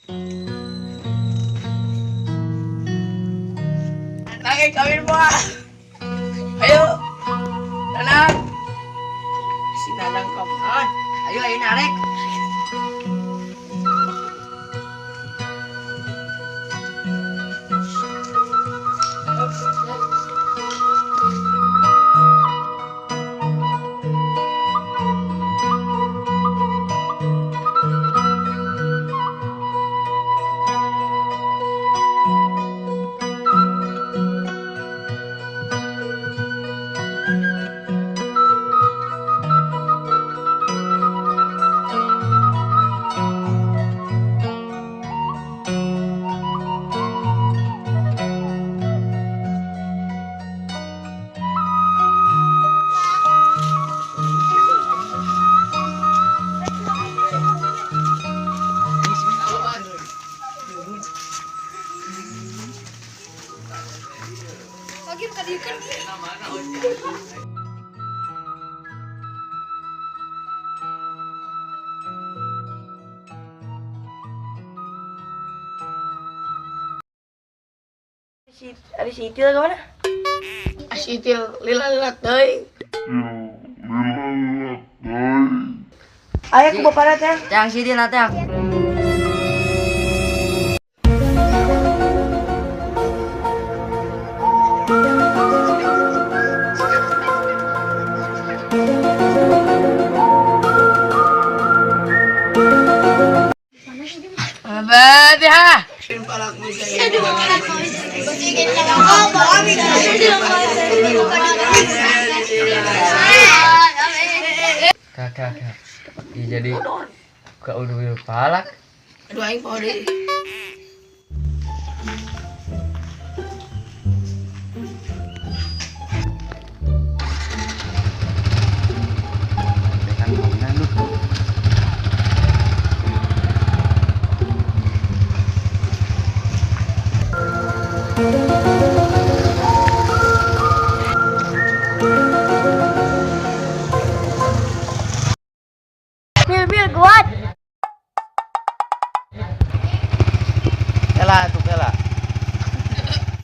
Nanay, kawin mo ah! Ayo! Nanang! Si Nanang ka mo. Ayo, ayo narik! Lagi kadikan Ada si Itil kemana? Si Itil lilat deh. Ayo ke bapak teh. Yang si dia nanti yang. Abah, Kakak. Jadi ke udah palak. aduh aing poho deui. Bil kuat. Ela tuh ela.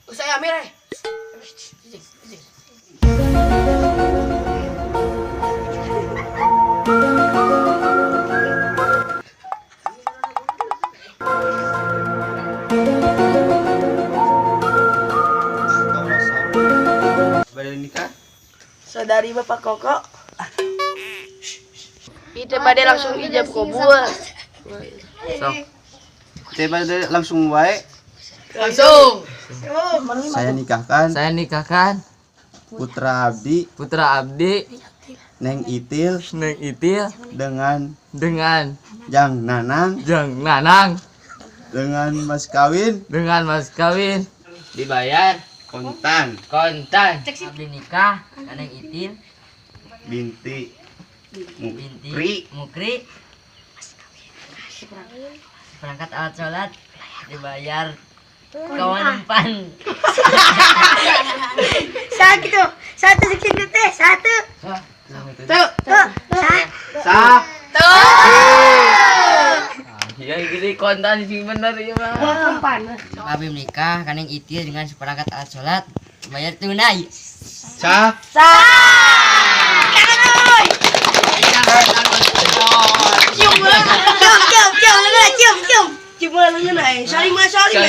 Usai Amir eh. Badan nikah. Saudari Bapak Koko. Kita pada langsung ijab kabul. Sok. Kita pada langsung wae. Langsung. Saya nikahkan Putra Abdi Putra Abdi Neng Itil Neng Itil dengan dengan Jang Nanang Jang Nanang dengan mas kawin dengan mas kawin dibayar kontan Abdi nikah Neng Itil binti binti Mukri perangkat alat sholat dibayar kawan empan Satu sekian teh, satu. Tuh. sah iya gini kontan sih bener ya mah Abdi nikah Neng Itil dengan seperangkat alat sholat bayar tunai sah Cium lengan aing. Saling mah saling.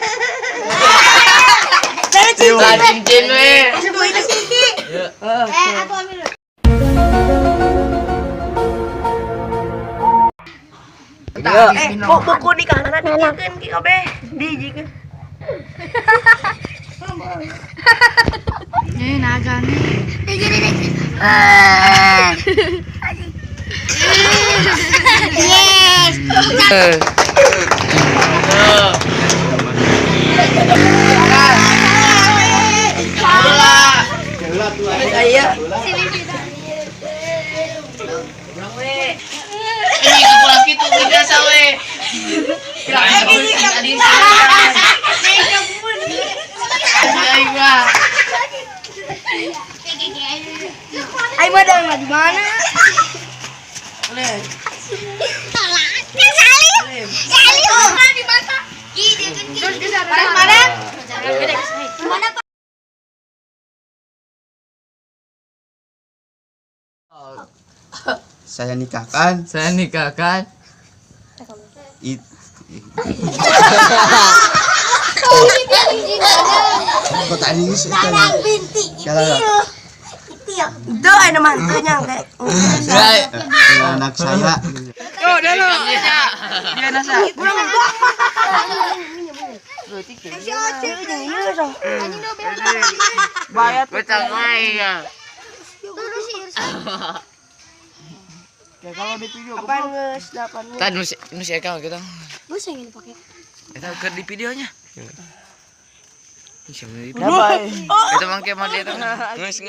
cincin we Aku ambil. Kok buku nikah anak dijikeun ki kabeh. Dijikeun. Naga nih. Yes. Saya. ini kapulah gitu biasa we tadi Ayo madang di mana? Boleh. Salim. Salim di mata. Terus ke mana? Gimana Pak? Saya nikahkan Saya nikahkan it. Kok tadi sih? Nanang binti Kalau Itil. Itu ada mantunya kayak. anak saya. Yo, Dano. Dia nasa. Bayar betang ya. Kalau di video Apaan guys? 8 Tadi nusi account kita. Bus yang ini pakai. Kita ke di videonya. Bisa di video. Kita mangke mau dia tuh. Nges.